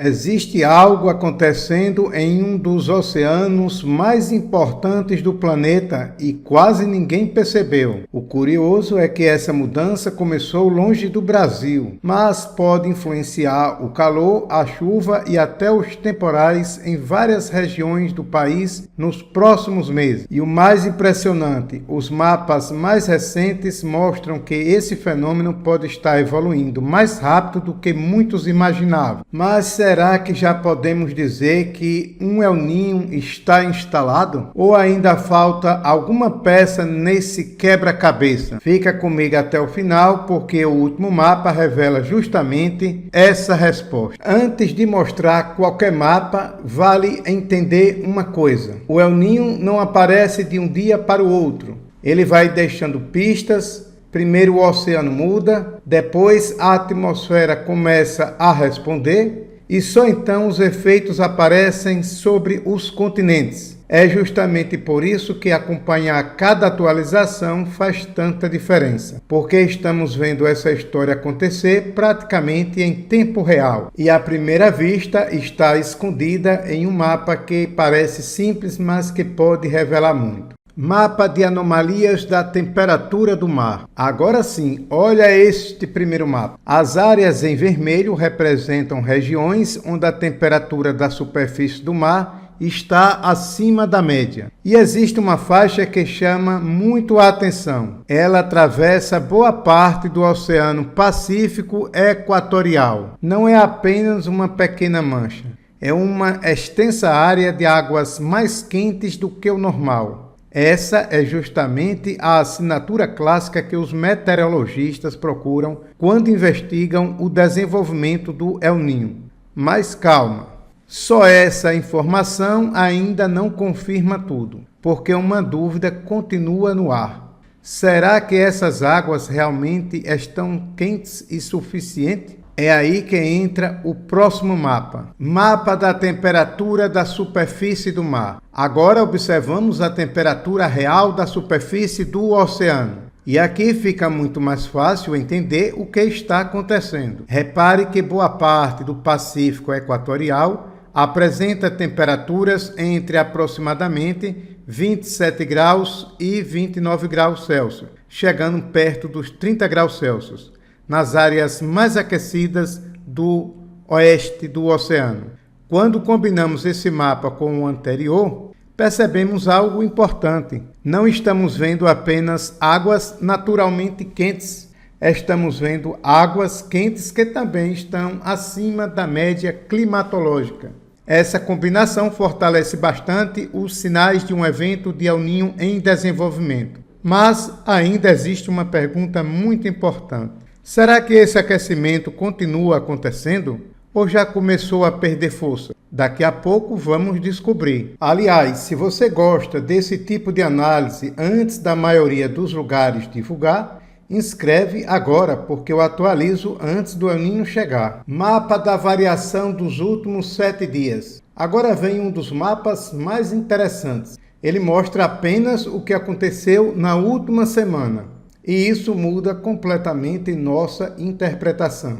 Existe algo acontecendo em um dos oceanos mais importantes do planeta e quase ninguém percebeu. O curioso é que essa mudança começou longe do Brasil, mas pode influenciar o calor, a chuva e até os temporais em várias regiões do país nos próximos meses. E o mais impressionante, os mapas mais recentes mostram que esse fenômeno pode estar evoluindo mais rápido do que muitos imaginavam. Mas será que já podemos dizer que um El Niño está instalado? Ou ainda falta alguma peça nesse quebra-cabeça? Fica comigo até o final, porque o último mapa revela justamente essa resposta. Antes de mostrar qualquer mapa, vale entender uma coisa. O El Niño não aparece de um dia para o outro. Ele vai deixando pistas. Primeiro o oceano muda, depois a atmosfera começa a responder e só então os efeitos aparecem sobre os continentes. É justamente por isso que acompanhar cada atualização faz tanta diferença, porque estamos vendo essa história acontecer praticamente em tempo real e à primeira vista está escondida em um mapa que parece simples, mas que pode revelar muito. Mapa de anomalias da temperatura do mar. Agora sim, olha este primeiro mapa. As áreas em vermelho representam regiões onde a temperatura da superfície do mar está acima da média. E existe uma faixa que chama muito a atenção. Ela atravessa boa parte do Oceano Pacífico Equatorial. Não é apenas uma pequena mancha. É uma extensa área de águas mais quentes do que o normal. Essa é justamente a assinatura clássica que os meteorologistas procuram quando investigam o desenvolvimento do El Niño. Mas calma, só essa informação ainda não confirma tudo, porque uma dúvida continua no ar. Será que essas águas realmente estão quentes e suficiente? É aí que entra o próximo mapa. Mapa da temperatura da superfície do mar. Agora observamos a temperatura real da superfície do oceano. E aqui fica muito mais fácil entender o que está acontecendo. Repare que boa parte do Pacífico Equatorial apresenta temperaturas entre aproximadamente 27 graus e 29 graus Celsius, chegando perto dos 30 graus Celsius. Nas áreas mais aquecidas do oeste do oceano. Quando combinamos esse mapa com o anterior, percebemos algo importante. Não estamos vendo apenas águas naturalmente quentes, estamos vendo águas quentes que também estão acima da média climatológica. Essa combinação fortalece bastante os sinais de um evento de El Niño em desenvolvimento. Mas ainda existe uma pergunta muito importante. Será que esse aquecimento continua acontecendo ou já começou a perder força? Daqui a pouco vamos descobrir. Aliás, se você gosta desse tipo de análise antes da maioria dos lugares divulgar, inscreve agora, porque eu atualizo antes do El Niño chegar. Mapa da variação dos últimos 7 dias. Agora vem um dos mapas mais interessantes. Ele mostra apenas o que aconteceu na última semana. E isso muda completamente nossa interpretação.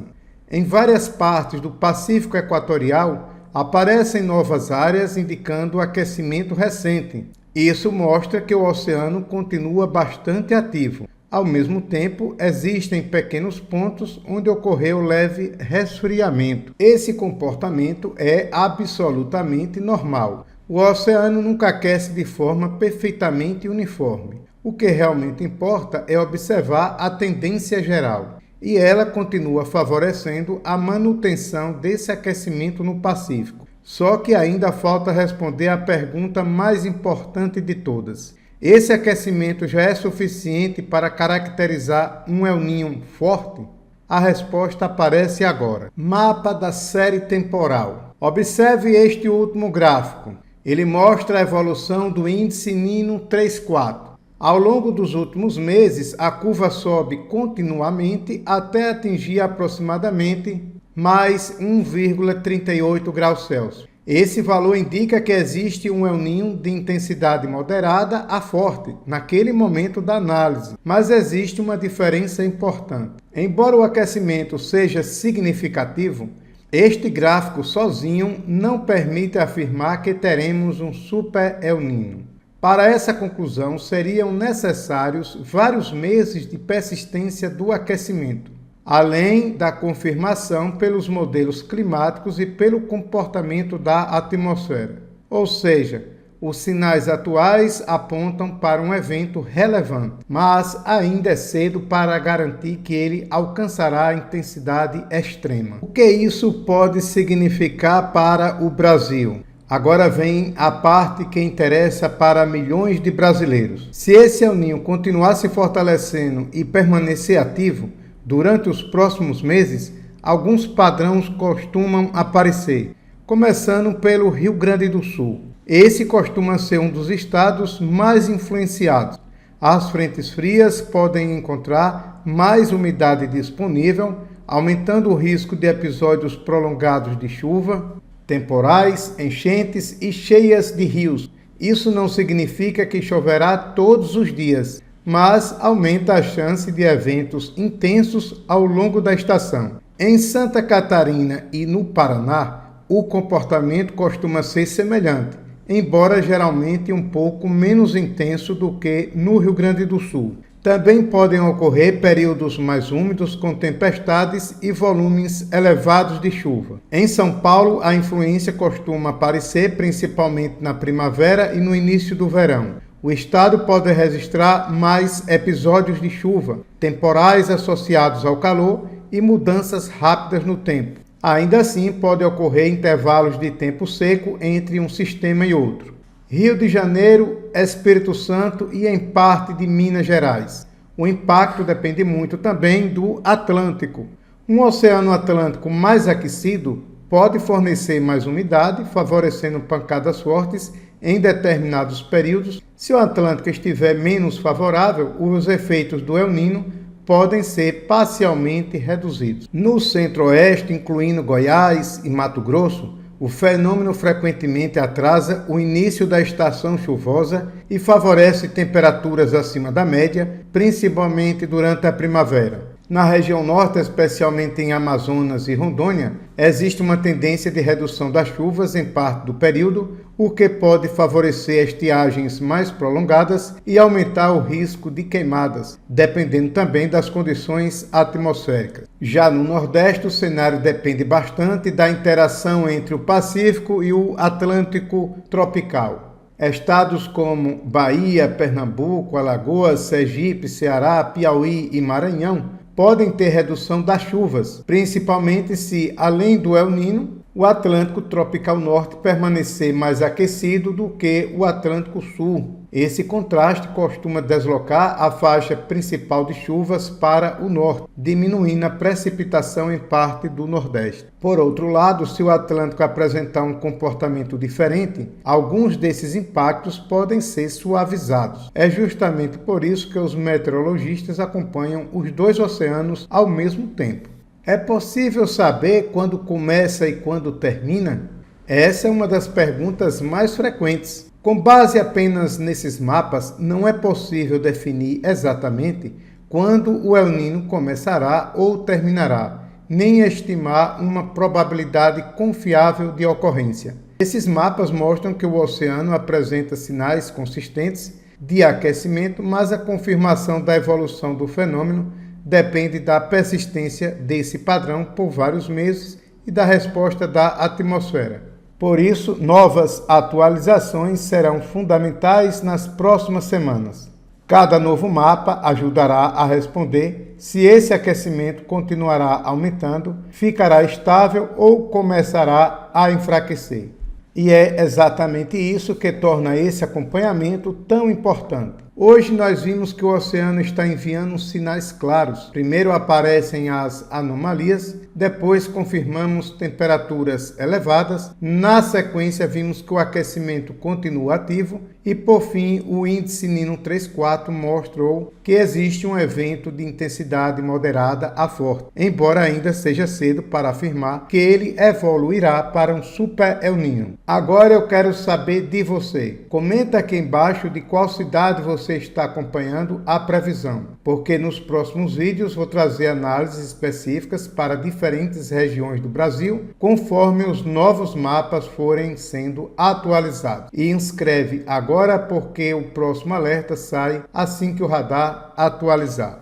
Em várias partes do Pacífico Equatorial, aparecem novas áreas indicando aquecimento recente. Isso mostra que o oceano continua bastante ativo. Ao mesmo tempo, existem pequenos pontos onde ocorreu leve resfriamento. Esse comportamento é absolutamente normal. O oceano nunca aquece de forma perfeitamente uniforme. O que realmente importa é observar a tendência geral, e ela continua favorecendo a manutenção desse aquecimento no Pacífico. Só que ainda falta responder à pergunta mais importante de todas. Esse aquecimento já é suficiente para caracterizar um El Niño forte? A resposta aparece agora. Mapa da série temporal. Observe este último gráfico. Ele mostra a evolução do índice Nino 34. Ao longo dos últimos meses, a curva sobe continuamente até atingir aproximadamente mais 1,38 graus Celsius. Esse valor indica que existe um El Niño de intensidade moderada a forte naquele momento da análise, mas existe uma diferença importante. Embora o aquecimento seja significativo, Este gráfico sozinho não permite afirmar que teremos um Super El Niño. Para essa conclusão, seriam necessários vários meses de persistência do aquecimento, além da confirmação pelos modelos climáticos e pelo comportamento da atmosfera. Ou seja, os sinais atuais apontam para um evento relevante, mas ainda é cedo para garantir que ele alcançará a intensidade extrema. O que isso pode significar para o Brasil? Agora vem a parte que interessa para milhões de brasileiros. Se esse El Niño continuar se fortalecendo e permanecer ativo durante os próximos meses, alguns padrões costumam aparecer, começando pelo Rio Grande do Sul. Esse costuma ser um dos estados mais influenciados. As frentes frias podem encontrar mais umidade disponível, aumentando o risco de episódios prolongados de chuva, temporais, enchentes e cheias de rios. Isso não significa que choverá todos os dias, mas aumenta a chance de eventos intensos ao longo da estação. Em Santa Catarina e no Paraná, o comportamento costuma ser semelhante, embora geralmente um pouco menos intenso do que no Rio Grande do Sul. Também podem ocorrer períodos mais úmidos com tempestades e volumes elevados de chuva. Em São Paulo, a influência costuma aparecer principalmente na primavera e no início do verão. O estado pode registrar mais episódios de chuva, temporais associados ao calor e mudanças rápidas no tempo. Ainda assim, pode ocorrer intervalos de tempo seco entre um sistema e outro. Rio de Janeiro, Espírito Santo e em parte de Minas Gerais. O impacto depende muito também do Atlântico. Um oceano Atlântico mais aquecido pode fornecer mais umidade, favorecendo pancadas fortes em determinados períodos. Se o Atlântico estiver menos favorável, os efeitos do El Niño podem ser parcialmente reduzidos. No centro-oeste, incluindo Goiás e Mato Grosso, o fenômeno frequentemente atrasa o início da estação chuvosa e favorece temperaturas acima da média, principalmente durante a primavera. Na região norte, especialmente em Amazonas e Rondônia, existe uma tendência de redução das chuvas em parte do período, o que pode favorecer estiagens mais prolongadas e aumentar o risco de queimadas, dependendo também das condições atmosféricas. Já no Nordeste, o cenário depende bastante da interação entre o Pacífico e o Atlântico tropical. Estados como Bahia, Pernambuco, Alagoas, Sergipe, Ceará, Piauí e Maranhão podem ter redução das chuvas, principalmente se, além do El Niño, o Atlântico tropical norte permanecer mais aquecido do que o Atlântico sul. Esse contraste costuma deslocar a faixa principal de chuvas para o norte, diminuindo a precipitação em parte do Nordeste. Por outro lado, se o Atlântico apresentar um comportamento diferente, alguns desses impactos podem ser suavizados. É justamente por isso que os meteorologistas acompanham os dois oceanos ao mesmo tempo. É possível saber quando começa e quando termina? Essa é uma das perguntas mais frequentes. Com base apenas nesses mapas, não é possível definir exatamente quando o El Niño começará ou terminará, nem estimar uma probabilidade confiável de ocorrência. Esses mapas mostram que o oceano apresenta sinais consistentes de aquecimento, mas a confirmação da evolução do fenômeno depende da persistência desse padrão por vários meses e da resposta da atmosfera. Por isso, novas atualizações serão fundamentais nas próximas semanas. Cada novo mapa ajudará a responder se esse aquecimento continuará aumentando, ficará estável ou começará a enfraquecer. E é exatamente isso que torna esse acompanhamento tão importante. Hoje nós vimos que o oceano está enviando sinais claros. Primeiro aparecem as anomalias, depois confirmamos temperaturas elevadas, na sequência vimos que o aquecimento continua ativo e por fim o índice Nino 34 mostrou que existe um evento de intensidade moderada a forte, embora ainda seja cedo para afirmar que ele evoluirá para um Super El Niño. Agora eu quero saber de você. Comenta aqui embaixo de qual cidade você você está acompanhando a previsão, porque nos próximos vídeos vou trazer análises específicas para diferentes regiões do Brasil, conforme os novos mapas forem sendo atualizados. E inscreve agora, porque o próximo alerta sai assim que o radar atualizar.